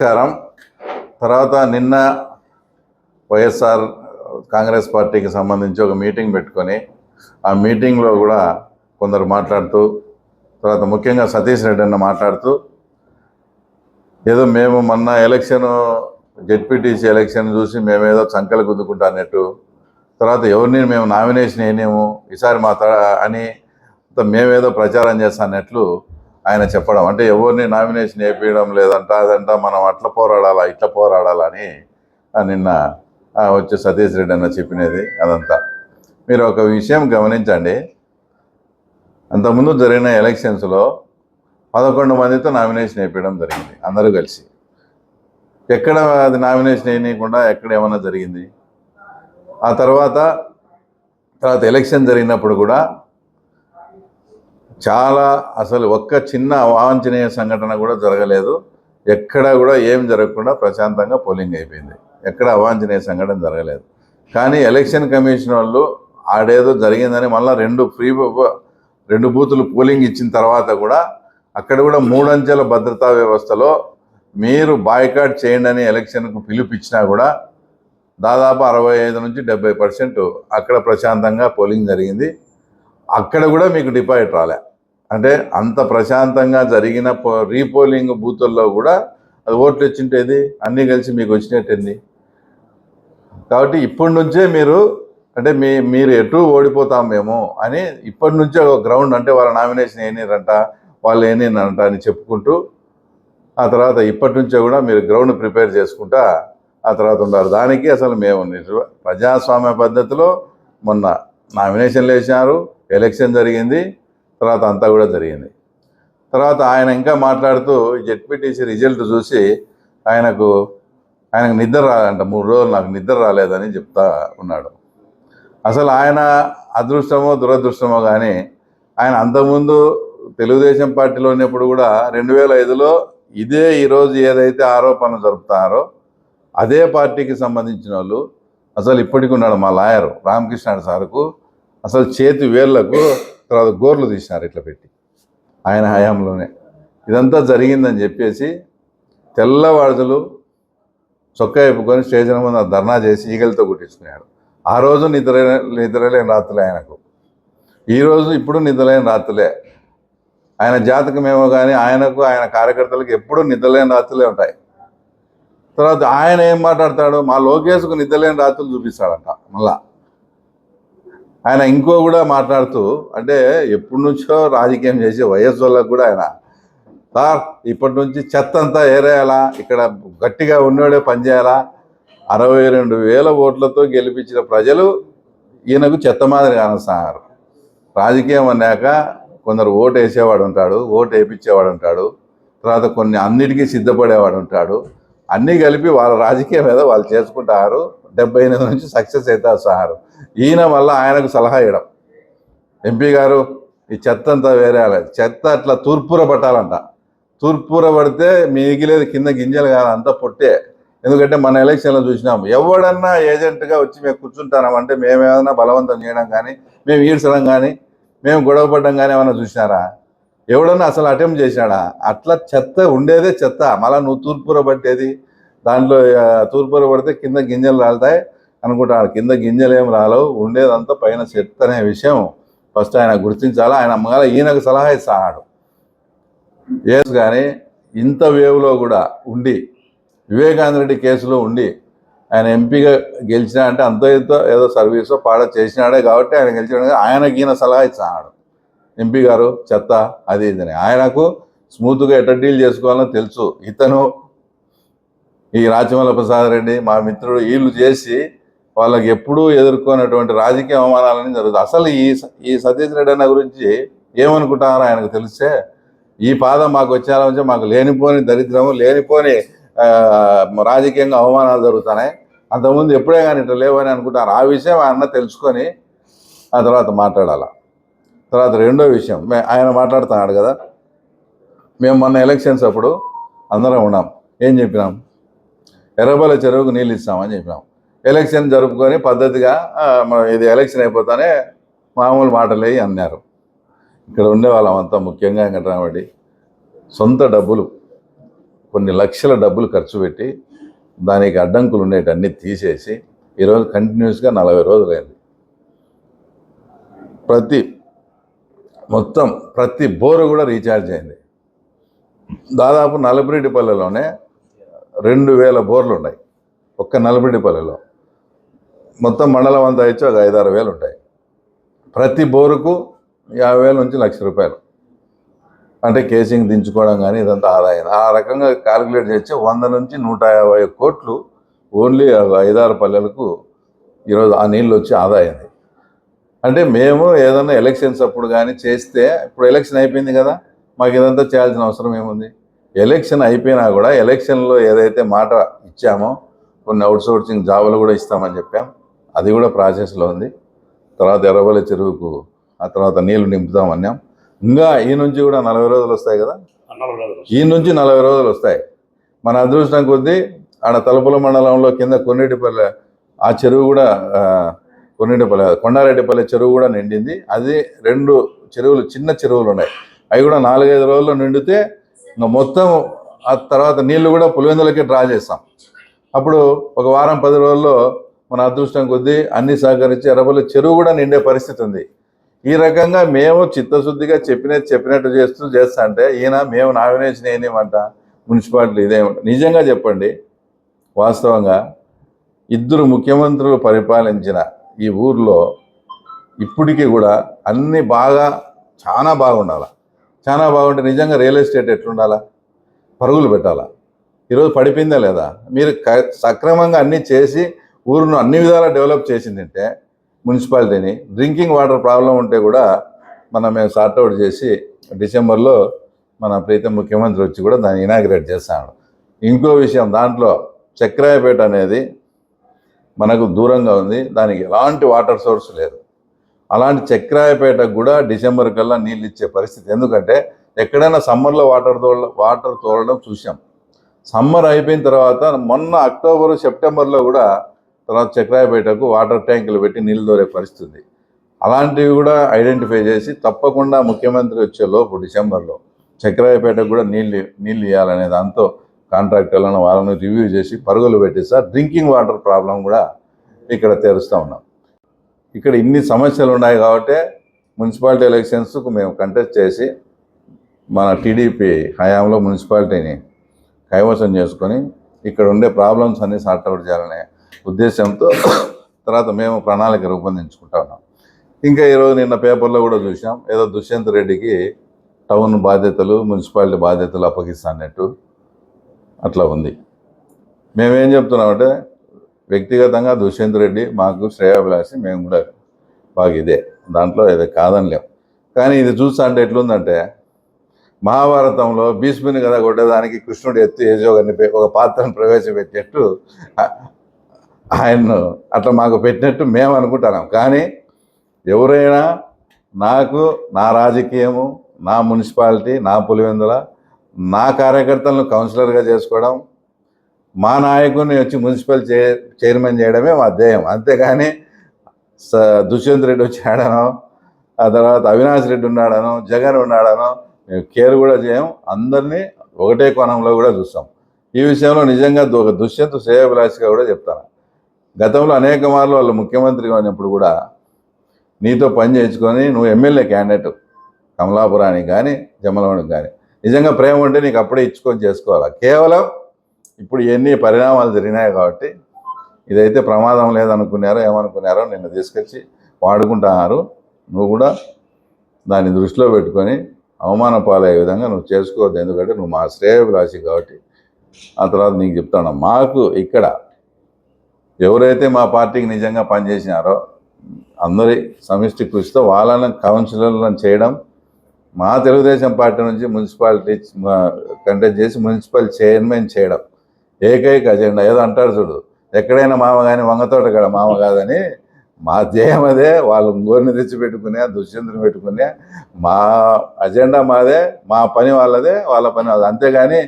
నమస్కారం. తర్వాత నిన్న వైఎస్ఆర్ కాంగ్రెస్ పార్టీకి సంబంధించి ఒక మీటింగ్ పెట్టుకొని ఆ మీటింగ్లో కూడా కొందరు మాట్లాడుతూ, తర్వాత ముఖ్యంగా సతీష్ రెడ్డి అన్న మాట్లాడుతూ, ఏదో మేము మొన్న జెడ్పీటీసీ ఎలక్షన్ చూసి మేమేదో చంకలు గుద్దుకుంటా అన్నట్టు, తర్వాత ఎవరిని మేము నామినేషన్ వేయనేము ఈసారి అని మేమేదో ప్రచారం చేస్తానట్లు ఆయన చెప్పడం. అంటే ఎవరిని నామినేషన్ వేయడం లేదంట, అదంతా మనం అట్లా పోరాడాలా ఇట్లా పోరాడాలా అని నిన్న వచ్చి సతీష్ రెడ్డి అన్న చెప్పినది అదంతా. మీరు ఒక విషయం గమనించండి, అంతకుముందు జరిగిన ఎలక్షన్స్లో 11 మందితో నామినేషన్ వేయడం జరిగింది అందరూ కలిసి. ఎక్కడ అది నామినేషన్ వేయకుండా ఎక్కడ ఏమన్నా జరిగింది? ఆ తర్వాత ఎలక్షన్ జరిగినప్పుడు కూడా చాలా అసలు ఒక్క చిన్న అవాంఛనీయ సంఘటన కూడా జరగలేదు. ఎక్కడ కూడా ఏం జరగకుండా ప్రశాంతంగా పోలింగ్ అయిపోయింది. ఎక్కడ అవాంఛనీయ సంఘటన జరగలేదు. కానీ ఎలక్షన్ కమిషన్ వాళ్ళు ఆడేదో జరిగిందని మళ్ళీ రెండు బూతులు పోలింగ్ ఇచ్చిన తర్వాత కూడా అక్కడ కూడా 3 అంచెల భద్రతా వ్యవస్థలో మీరు బాయ్కాట్ చేయండి అని ఎలక్షన్కు పిలుపిచ్చినా కూడా దాదాపు 65 నుంచి 70% అక్కడ ప్రశాంతంగా పోలింగ్ జరిగింది. అక్కడ కూడా మీకు డిపాజిట్ రాలే. అంటే అంత ప్రశాంతంగా జరిగిన రీపోలింగ్ బూతుల్లో కూడా అది ఓట్లు వచ్చింటేది అన్నీ కలిసి మీకు వచ్చినట్టేంది. కాబట్టి ఇప్పటి నుంచే మీరు అంటే మీరు ఎటు ఓడిపోతాం మేము అని ఇప్పటి నుంచే ఒక గ్రౌండ్, అంటే వాళ్ళ నామినేషన్ ఏనిరంట వాళ్ళు ఏనిరంట అని చెప్పుకుంటూ ఆ తర్వాత ఇప్పటి నుంచే కూడా మీరు గ్రౌండ్ ప్రిపేర్ చేసుకుంటా ఆ తర్వాత ఉండాలి. దానికి అసలు మేము ప్రజాస్వామ్య పద్ధతిలో మొన్న నామినేషన్లు వేసినారు, ఎలక్షన్ జరిగింది, తర్వాత అంతా కూడా జరిగింది. తర్వాత ఆయన ఇంకా మాట్లాడుతూ జెడ్పీటీసీ రిజల్ట్ చూసి ఆయనకు నిద్ర రాలంట. 3 రోజులు నాకు నిద్ర రాలేదని చెప్తా ఉన్నాడు. అసలు ఆయన అదృష్టమో దురదృష్టమో కానీ ఆయన అంతకుముందు తెలుగుదేశం పార్టీలో ఉన్నప్పుడు కూడా 2005లో ఈరోజు ఏదైతే ఆరోపణలు జరుపుతారో అదే పార్టీకి సంబంధించిన వాళ్ళు అసలు ఇప్పటికి ఉన్నాడు మా లాయర్ రామకృష్ణ సార్కు అసలు చేతి వేళ్లకు తర్వాత గోర్లు తీసినారు ఇట్లా పెట్టి ఆయన హయాంలోనే. ఇదంతా జరిగిందని చెప్పేసి తెల్లవాడుదలు చొక్కా అయిపోకొని స్టేజ్ ముందు ధర్నా చేసి ఈగలతో కుట్టించుకున్నాడు. ఆ రోజు నిద్రలేని రాత్రులే ఆయనకు, ఈరోజు ఇప్పుడు నిద్రలేని రాత్రులే. ఆయన జాతకమేమో కానీ ఆయనకు ఆయన కార్యకర్తలకు ఎప్పుడూ నిద్రలేని రాత్రులే ఉంటాయి. తర్వాత ఆయన ఏం మాట్లాడతాడు, మా లోకేష్కు నిద్రలేని రాత్రులు చూపిస్తాడంట. మళ్ళా ఆయన ఇంకో కూడా మాట్లాడుతూ, అంటే ఎప్పటి నుంచో రాజకీయం చేసే వయస్సు వాళ్ళకు కూడా ఆయన సార్ ఇప్పటి నుంచి చెత్త అంతా ఏరేయాలా, ఇక్కడ గట్టిగా ఉన్నోడే పనిచేయాలా, 62,000 ఓట్లతో గెలిపించిన ప్రజలు ఈయనకు చెత్త మాదిరి కానొస్తున్నారు. రాజకీయం అన్నాక కొందరు ఓటు వేసేవాడు ఉంటాడు, ఓటు వేయించేవాడు ఉంటాడు, తర్వాత కొన్ని అన్నిటికీ సిద్ధపడేవాడు ఉంటాడు. అన్నీ కలిపి వాళ్ళ రాజకీయం ఏదో వాళ్ళు చేసుకుంటారు. 78 నుంచి సక్సెస్ అవుతారు సార్. ఈయన వల్ల ఆయనకు సలహా ఇవ్వడం, ఎంపీ గారు ఈ చెత్త అంతా వేరేయాలి, చెత్త అట్లా తూర్పుర పట్టాలంట. తూర్పుర పడితే మిగిలేదు కింద గింజలు కాదు, అంతా పొట్టే. ఎందుకంటే మన ఎలక్షన్లో చూసినాము, ఎవడన్నా ఏజెంట్గా వచ్చి మేము కూర్చుంటామంటే మేమేమన్నా బలవంతం చేయడం కానీ, మేము ఈడ్చడం కానీ, మేము గొడవ పడడం కానీ ఏమన్నా చూసినారా? ఎవడన్నా అసలు అటెంప్ట్ చేశాడా? అట్లా చెత్త ఉండేదే చెత్త. మళ్ళీ నువ్వు తూర్పుర పట్టేది, దాంట్లో తూర్పుర పడితే కింద గింజలు రాలుతాయి అనుకుంటాడు. కింద గింజలు ఏం రాలవు, ఉండేదంతా పైన చెత్త అనే విషయం ఫస్ట్ ఆయన గుర్తించాలా. ఆయన మళ్ళీ ఈయనకు సలహా ఇస్తాడు. ఎస్ కానీ ఇంత వేవ్లో కూడా ఉండి వివేకానంద రెడ్డి కేసులో ఉండి ఆయన ఎంపీగా గెలిచినా అంటే అంతో ఎంతో ఏదో సర్వీసో పాడ చేసినాడే కాబట్టి ఆయన గెలిచినాడు. ఆయనకి ఈయన సలహా ఇస్తాడు, ఎంపీ గారు చెత్త అది ఇదని. ఆయనకు స్మూత్గా ఎట్లా డీల్ చేసుకోవాలో తెలుసు. ఇతను ఈ రాచమల్ల ప్రసాద్ రెడ్డి మా మిత్రుడు వీళ్ళు చేసి వాళ్ళకి ఎప్పుడూ ఎదుర్కొన్నటువంటి రాజకీయ అవమానాలని జరుగుతుంది. అసలు ఈ సతీష్ రెడ్డి అన్న గురించి ఏమనుకుంటారో ఆయనకు తెలిస్తే, ఈ పాదం మాకు వచ్చేలా మాకు లేనిపోని దరిద్రము, లేనిపోని రాజకీయంగా అవమానాలు జరుగుతున్నాయి, అంతకుముందు ఎప్పుడే కానీ ఇట్లా లేవని అనుకుంటారు. ఆ విషయం ఆయన తెలుసుకొని ఆ తర్వాత మాట్లాడాల. తర్వాత రెండో విషయం, ఆయన మాట్లాడుతున్నాడు కదా, మేము మొన్న ఎలక్షన్స్ అప్పుడు అందరం ఉన్నాం, ఏం చెప్పినాం, ఎర్రబల్ల చెరువుకు నీళ్ళు ఇస్తామని చెప్పినాం. ఎలక్షన్ జరుపుకొని పద్ధతిగా ఇది ఎలక్షన్ అయిపోతానే మామూలు మాటలే అన్నారు. ఇక్కడ ఉండే వాళ్ళమంతా ముఖ్యంగా వెంకటరామరెడ్డి సొంత డబ్బులు కొన్ని లక్షల డబ్బులు ఖర్చు పెట్టి దానికి అడ్డంకులు ఉండేటన్నీ తీసేసి ఈరోజు కంటిన్యూస్గా 40 రోజులైంది. ప్రతి బోరు కూడా రీఛార్జ్ అయింది. దాదాపు నలబరెడ్డిపల్లెలోనే 2000 బోర్లు ఉన్నాయి. ఒక్క నలబరెడ్డిపల్లెలో మొత్తం మండలం అంతా ఇచ్చి ఒక 5-6 వేలు ఉంటాయి. ప్రతి బోరుకు 50,000 నుంచి ₹1,00,000 అంటే కేసింగ్ దించుకోవడం కానీ ఇదంతా ఆదాయం. ఆ రకంగా క్యాలిక్యులేట్ చేస్తే 100 నుంచి 150 కోట్లు ఓన్లీ 5-6 పల్లెలకు ఈరోజు ఆ నీళ్ళు వచ్చి ఆదాయం. అంటే మేము ఏదన్నా ఎలక్షన్స్ అప్పుడు కానీ చేస్తే, ఇప్పుడు ఎలక్షన్ అయిపోయింది కదా, మాకు ఇదంతా చేయాల్సిన అవసరం ఏముంది? ఎలక్షన్ అయిపోయినా కూడా ఎలక్షన్లో ఏదైతే మాట ఇచ్చామో కొన్ని అవుట్సోర్సింగ్ జాబులు కూడా ఇస్తామని చెప్పాం, అది కూడా ప్రాసెస్లో ఉంది. తర్వాత ఎర్రబల్లి చెరువుకు ఆ తర్వాత నీళ్లు నింపుతామన్నాం. ఇంకా ఈ నుంచి కూడా 40 రోజులు వస్తాయి కదా, ఈ నుంచి 40 రోజులు వస్తాయి. మన అదృష్టం కొద్దీ ఆడ తలుపుల మండలంలో కింద కొన్నిటిపల్లె ఆ చెరువు కూడా కొండారెడ్డిపల్లె చెరువు కూడా నిండింది. అది 2 చెరువులు చిన్న చెరువులు ఉన్నాయి, అవి కూడా 4-5 రోజుల్లో నిండితే ఇంకా మొత్తం ఆ తర్వాత నీళ్లు కూడా పులివెందులకి డ్రా చేస్తాం. అప్పుడు ఒక వారం 10 రోజుల్లో మన అదృష్టం కొద్దీ అన్ని సహకరించి ఎర్రబల్లి చెరువు కూడా నిండే పరిస్థితి ఉంది. ఈ రకంగా మేము చిత్తశుద్ధిగా చెప్పినట్టు చేస్తా అంటే ఈయన మేము నామినేషన్ ఏనేమంట మున్సిపాలిటీ ఇదేమంట. నిజంగా చెప్పండి, వాస్తవంగా 2 ముఖ్యమంత్రులు పరిపాలించిన ఈ ఊర్లో ఇప్పటికీ కూడా అన్నీ చాలా బాగుండాలి. చాలా బాగుంటే నిజంగా రియల్ ఎస్టేట్ ఎట్లుండాలా, పరుగులు పెట్టాలా. ఈరోజు పడిపోయిందా లేదా? మీరు సక్రమంగా అన్నీ చేసి ఊరును అన్ని విధాలా డెవలప్ చేసిందంటే మున్సిపాలిటీని, డ్రింకింగ్ వాటర్ ప్రాబ్లం ఉంటే కూడా మేము సార్ట్అవుట్ చేసి డిసెంబర్లో మన ప్రీతం ముఖ్యమంత్రి వచ్చి కూడా దాన్ని ఇనాగ్రేట్ చేస్తాడు. ఇంకో విషయం, దాంట్లో చక్రాయపేట అనేది మనకు దూరంగా ఉంది, దానికి ఎలాంటి వాటర్ సోర్స్ లేదు. అలాంటి చక్రాయపేటకు కూడా డిసెంబర్ కల్లా నీళ్ళు ఇచ్చే పరిస్థితి. ఎందుకంటే ఎక్కడైనా సమ్మర్లో వాటర్ తోలడం చూసాం. సమ్మర్ అయిపోయిన తర్వాత మొన్న అక్టోబరు సెప్టెంబర్లో కూడా తర్వాత చక్రాయపేటకు వాటర్ ట్యాంకులు పెట్టి నీళ్ళు దొరే పరిస్థితి. అలాంటివి కూడా ఐడెంటిఫై చేసి తప్పకుండా ముఖ్యమంత్రి వచ్చే లోపు డిసెంబర్లో చక్రాయపేటకు కూడా నీళ్ళు ఇవ్వాలనే దాంతో కాంట్రాక్టర్లను వాళ్ళని రివ్యూ చేసి పరుగులు పెట్టిస్తా. డ్రింకింగ్ వాటర్ ప్రాబ్లం కూడా ఇక్కడ తెరుస్తూ ఉన్నాం. ఇక్కడ ఇన్ని సమస్యలు ఉన్నాయి కాబట్టి మున్సిపాలిటీ ఎలక్షన్స్కు మేము కంటెస్ట్ చేసి మన టీడీపీ హయాంలో మున్సిపాలిటీని కైవసం చేసుకొని ఇక్కడ ఉండే ప్రాబ్లమ్స్ అన్నీ సార్ట్అవుట్ చేయాలనే ఉద్దేశంతో తర్వాత మేము ప్రణాళిక రూపొందించుకుంటా ఉన్నాం. ఇంకా ఈరోజు నిన్న పేపర్లో కూడా చూసాం, ఏదో దుష్యంత్ రెడ్డికి టౌన్ బాధ్యతలు మున్సిపాలిటీ బాధ్యతలు అప్పగిస్తానట్టు అట్లా ఉంది. మేమేం చెప్తున్నామంటే వ్యక్తిగతంగా దుష్యంత్ రెడ్డి మాకు శ్రేయాభిలాషి, మేము కూడా బాగా ఇదే, దాంట్లో ఏదో కాదనిలేం. కానీ ఇది చూస్తా అంటే ఎట్లుందంటే మహాభారతంలో భీష్ముని కదా కొట్టేదానికి కృష్ణుడు ఎత్తు యజోగాన్ని ఒక పాత్రను ప్రవేశపెట్టినట్టు ఆయన్ను అట్లా మాకు పెట్టినట్టు మేము అనుకుంటున్నాం. కానీ ఎవరైనా నాకు నా రాజకీయము, నా మున్సిపాలిటీ, నా పులివెందుల, నా కార్యకర్తలను కౌన్సిలర్గా చేసుకోవడం, మా నాయకుడిని వచ్చి మున్సిపల్ చైర్మన్ చేయడమే మా ధ్యేయం. అంతేగాని దుష్యంత్ రెడ్డి వచ్చాడనో, ఆ తర్వాత అవినాష్ రెడ్డి ఉన్నాడనో, జగన్ ఉన్నాడనో మేము కేర్ కూడా చేయం. అందరినీ ఒకటే కోణంలో కూడా చూస్తాం. ఈ విషయంలో నిజంగా దుష్యంత్ శ్రేయాభిలాషిగా కూడా చెప్తాను. గతంలో అనేక మార్లు వాళ్ళు ముఖ్యమంత్రిగా ఉన్నప్పుడు కూడా నీతో పని చేయించుకొని నువ్వు ఎమ్మెల్యే క్యాండిడేట్ కమలాపురానికి కానీ జమ్మలమణికి కానీ నిజంగా ప్రేమ ఉంటే నీకు అప్పుడే ఇచ్చుకొని చేసుకోవాలి. కేవలం ఇప్పుడు ఎన్ని పరిణామాలు జరిగినాయి కాబట్టి ఇదైతే ప్రమాదం లేదనుకున్నారో ఏమనుకున్నారో నిన్న తీసుకొచ్చి వాడుకుంటున్నారు. నువ్వు కూడా దాన్ని దృష్టిలో పెట్టుకొని అవమాన పాలయ్యే విధంగా నువ్వు చేసుకోవద్దు. ఎందుకంటే నువ్వు మా శ్రేయాభిలాషి కాబట్టి. ఆ తర్వాత నీకు చెప్తాను, మాకు ఇక్కడ ఎవరైతే మా పార్టీకి నిజంగా పనిచేసినారో అందరి సమిష్టి కృషితో వాళ్ళని కౌన్సిలర్లను చేయడం, మా తెలుగుదేశం పార్టీ నుంచి మున్సిపాలిటీ కంటెస్ట్ చేసి మున్సిపల్ చైర్మన్ చేయడం ఏకైక అజెండా. ఏదో అంటారు చూడు, ఎక్కడైనా మామ కానీ వంగతోట కాడ మామ కాదని మా ధ్యేయం అదే. వాళ్ళు గోరిని తెచ్చిపెట్టుకునే, దుష్యంతుని పెట్టుకునే, మా అజెండా మాదే, మా పని వాళ్ళదే, వాళ్ళ పని వాళ్ళది. అంతేగాని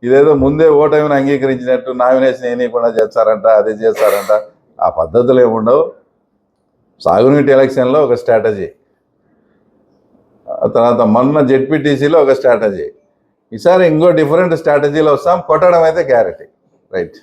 ఇదేదో ముందే ఓటమిని అంగీకరించినట్టు నామినేషన్ వేయకుండా చేస్తారంట, అది చేస్తారంట, ఆ పద్ధతులు ఏముండవు. సాగునీటి ఎలక్షన్లో ఒక స్ట్రాటజీ, తర్వాత మొన్న జెడ్పీటీసీలో ఒక స్ట్రాటజీ, ఈసారి ఇంకో డిఫరెంట్ స్ట్రాటజీలో వస్తాం, కొట్టడం అయితే గ్యారెంటీ. రైట్.